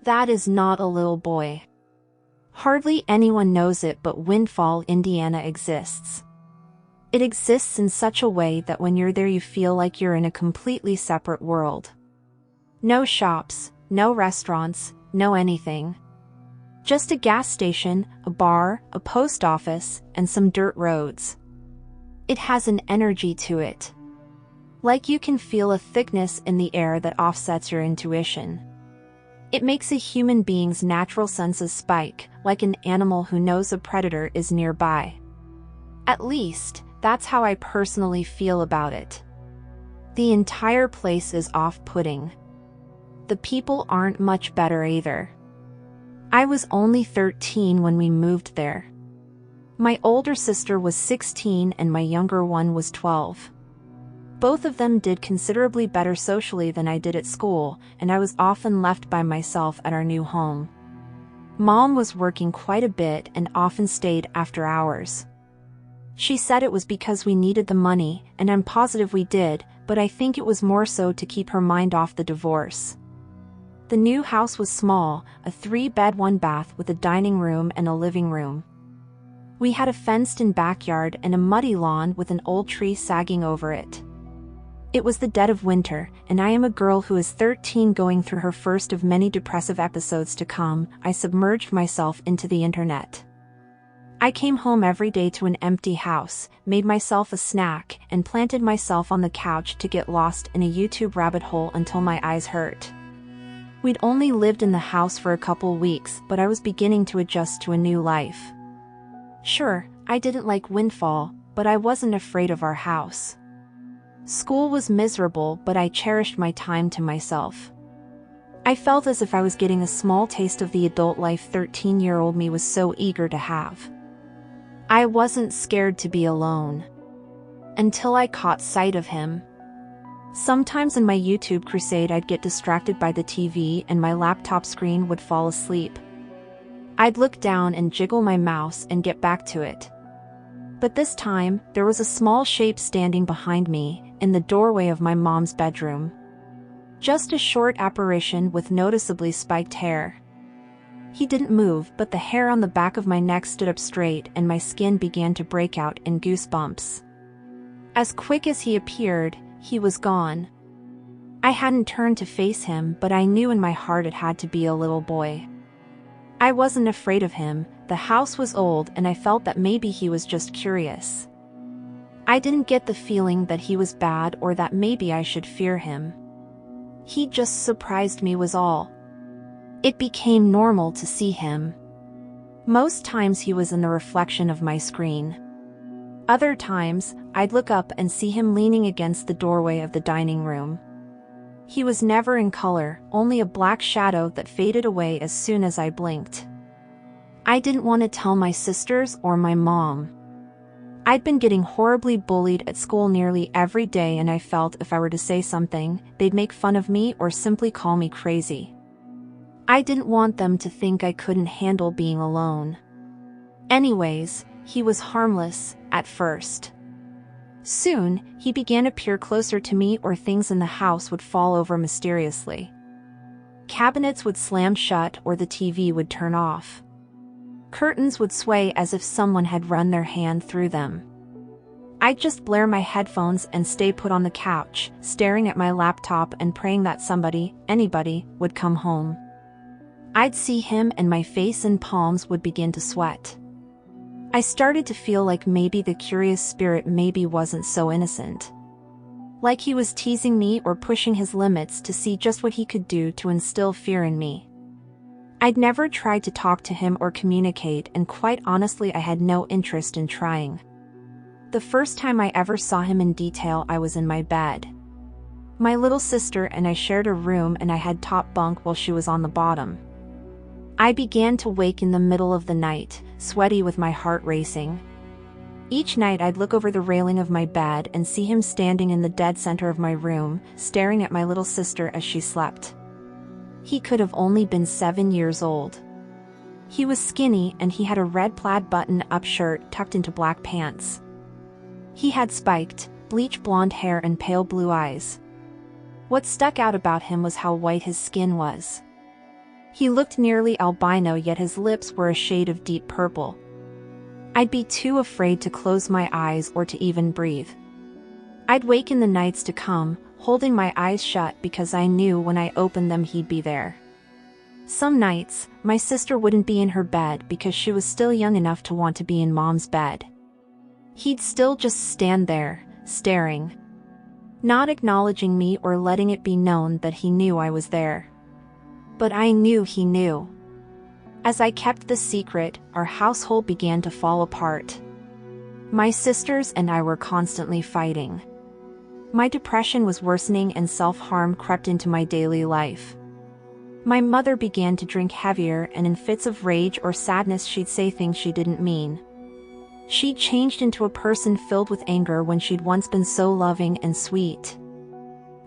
That is not a little boy. Hardly anyone knows it, but Windfall, Indiana exists. It exists in such a way that when you're there you feel like you're in a completely separate world. No shops, no restaurants, no anything. Just a gas station, a bar, a post office, and some dirt roads. It has an energy to it. Like you can feel a thickness in the air that offsets your intuition. It makes a human being's natural senses spike, like an animal who knows a predator is nearby. At least, that's how I personally feel about it. The entire place is off-putting. The people aren't much better either. I was only 13 when we moved there. My older sister was 16 and my younger one was 12. Both of them did considerably better socially than I did at school, and I was often left by myself at our new home. Mom was working quite a bit and often stayed after hours. She said it was because we needed the money, and I'm positive we did, but I think it was more so to keep her mind off the divorce. The new house was small, a 3-bed 1-bath with a dining room and a living room. We had a fenced-in backyard and a muddy lawn with an old tree sagging over it. It was the dead of winter, and I am a girl who is 13 going through her first of many depressive episodes to come. I submerged myself into the internet. I came home every day to an empty house, made myself a snack, and planted myself on the couch to get lost in a YouTube rabbit hole until my eyes hurt. We'd only lived in the house for a couple weeks, but I was beginning to adjust to a new life. Sure, I didn't like Windfall, but I wasn't afraid of our house. School was miserable, but I cherished my time to myself. I felt as if I was getting a small taste of the adult life 13-year-old me was so eager to have. I wasn't scared to be alone. Until I caught sight of him. Sometimes in my YouTube crusade I'd get distracted by the TV and my laptop screen would fall asleep. I'd look down and jiggle my mouse and get back to it. But this time, there was a small shape standing behind me, in the doorway of my mom's bedroom. Just a short apparition with noticeably spiked hair. He didn't move, but the hair on the back of my neck stood up straight and my skin began to break out in goosebumps. As quick as he appeared, he was gone. I hadn't turned to face him, but I knew in my heart it had to be a little boy. I wasn't afraid of him, the house was old and I felt that maybe he was just curious. I didn't get the feeling that he was bad or that maybe I should fear him. He just surprised me was all. It became normal to see him. Most times he was in the reflection of my screen. Other times, I'd look up and see him leaning against the doorway of the dining room. He was never in color, only a black shadow that faded away as soon as I blinked. I didn't want to tell my sisters or my mom. I'd been getting horribly bullied at school nearly every day and I felt if I were to say something, they'd make fun of me or simply call me crazy. I didn't want them to think I couldn't handle being alone. Anyways, he was harmless, at first. Soon, he began to peer closer to me or things in the house would fall over mysteriously. Cabinets would slam shut or the TV would turn off. Curtains would sway as if someone had run their hand through them. I'd just blare my headphones and stay put on the couch, staring at my laptop and praying that somebody, anybody, would come home. I'd see him and my face and palms would begin to sweat. I started to feel like maybe the curious spirit maybe wasn't so innocent. Like he was teasing me or pushing his limits to see just what he could do to instill fear in me. I'd never tried to talk to him or communicate, and quite honestly I had no interest in trying. The first time I ever saw him in detail I was in my bed. My little sister and I shared a room and I had top bunk while she was on the bottom. I began to wake in the middle of the night, sweaty with my heart racing. Each night I'd look over the railing of my bed and see him standing in the dead center of my room, staring at my little sister as she slept. He could have only been 7 years old. He was skinny and he had a red plaid button-up shirt tucked into black pants. He had spiked, bleach blonde hair and pale blue eyes. What stuck out about him was how white his skin was. He looked nearly albino, yet his lips were a shade of deep purple. I'd be too afraid to close my eyes or to even breathe. I'd wake in the nights to come, holding my eyes shut because I knew when I opened them he'd be there. Some nights, my sister wouldn't be in her bed because she was still young enough to want to be in Mom's bed. He'd still just stand there, staring, not acknowledging me or letting it be known that he knew I was there. But I knew he knew. As I kept the secret, our household began to fall apart. My sisters and I were constantly fighting. My depression was worsening and self-harm crept into my daily life. My mother began to drink heavier, and in fits of rage or sadness she'd say things she didn't mean. She'd changed into a person filled with anger when she'd once been so loving and sweet.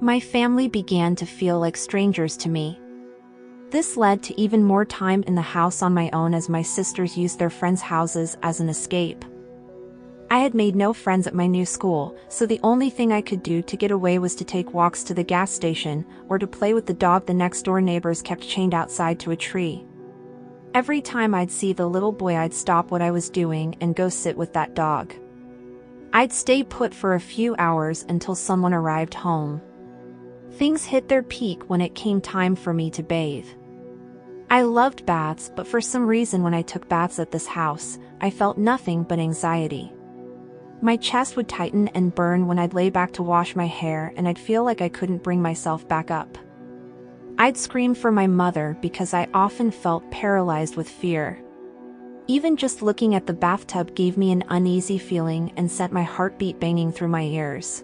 My family began to feel like strangers to me. This led to even more time in the house on my own as my sisters used their friends' houses as an escape. I had made no friends at my new school, so the only thing I could do to get away was to take walks to the gas station, or to play with the dog the next door neighbors kept chained outside to a tree. Every time I'd see the little boy, I'd stop what I was doing and go sit with that dog. I'd stay put for a few hours until someone arrived home. Things hit their peak when it came time for me to bathe. I loved baths, but for some reason when I took baths at this house, I felt nothing but anxiety. My chest would tighten and burn when I'd lay back to wash my hair, and I'd feel like I couldn't bring myself back up. I'd scream for my mother because I often felt paralyzed with fear. Even just looking at the bathtub gave me an uneasy feeling and sent my heartbeat banging through my ears.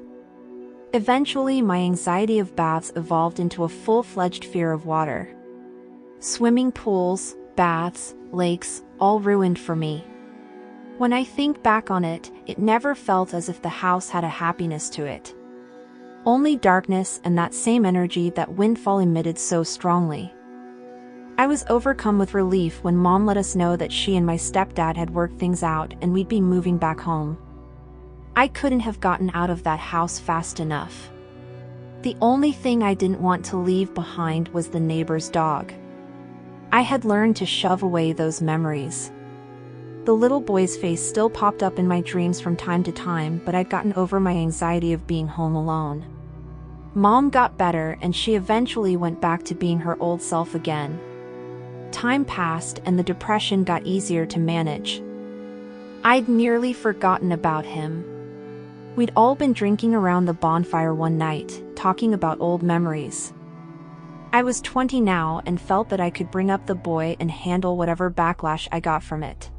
Eventually, my anxiety of baths evolved into a full-fledged fear of water. Swimming pools, baths, lakes, all ruined for me. When I think back on it, it never felt as if the house had a happiness to it. Only darkness and that same energy that Windfall emitted so strongly. I was overcome with relief when Mom let us know that she and my stepdad had worked things out and we'd be moving back home. I couldn't have gotten out of that house fast enough. The only thing I didn't want to leave behind was the neighbor's dog. I had learned to shove away those memories. The little boy's face still popped up in my dreams from time to time, but I'd gotten over my anxiety of being home alone. Mom got better and she eventually went back to being her old self again. Time passed and the depression got easier to manage. I'd nearly forgotten about him. We'd all been drinking around the bonfire one night, talking about old memories. I was 20 now and felt that I could bring up the boy and handle whatever backlash I got from it.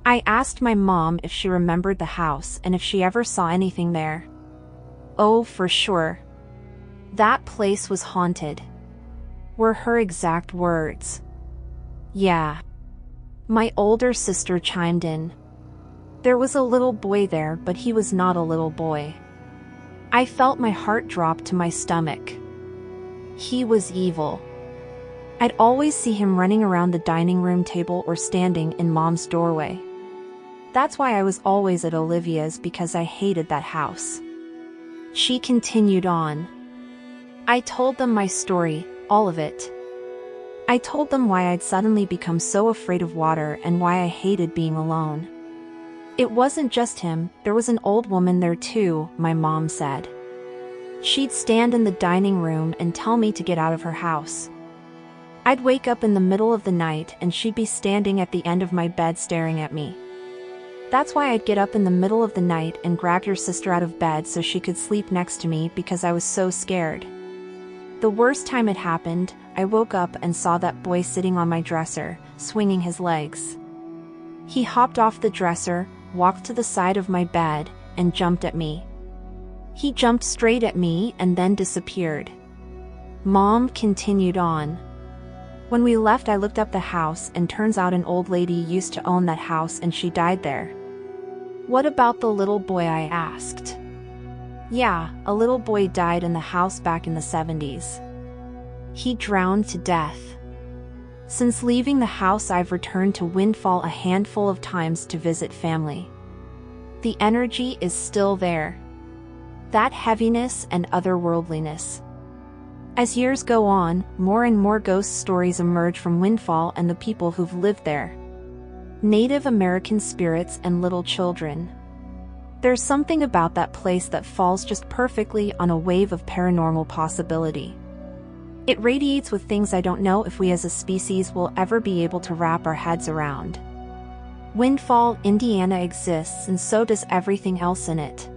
I asked my mom if she remembered the house and if she ever saw anything there. Oh, for sure. That place was haunted, were her exact words. Yeah. My older sister chimed in. There was a little boy there, but he was not a little boy. I felt my heart drop to my stomach. He was evil. I'd always see him running around the dining room table or standing in Mom's doorway. That's why I was always at Olivia's, because I hated that house. She continued on. I told them my story, all of it. I told them why I'd suddenly become so afraid of water and why I hated being alone. It wasn't just him, there was an old woman there too, my mom said. She'd stand in the dining room and tell me to get out of her house. I'd wake up in the middle of the night and she'd be standing at the end of my bed staring at me. That's why I'd get up in the middle of the night and grab your sister out of bed so she could sleep next to me because I was so scared. The worst time it happened, I woke up and saw that boy sitting on my dresser, swinging his legs. He hopped off the dresser, walked to the side of my bed, and jumped at me. He jumped straight at me and then disappeared. Mom continued on. When we left, I looked up the house and turns out an old lady used to own that house and she died there. What about the little boy? I asked. Yeah, a little boy died in the house back in the 70s. He drowned to death. Since leaving the house, I've returned to Windfall a handful of times to visit family. The energy is still there. That heaviness and otherworldliness. As years go on, more and more ghost stories emerge from Windfall and the people who've lived there. Native American spirits and little children. There's something about that place that falls just perfectly on a wave of paranormal possibility. It radiates with things I don't know if we as a species will ever be able to wrap our heads around. Windfall, Indiana exists, and so does everything else in it.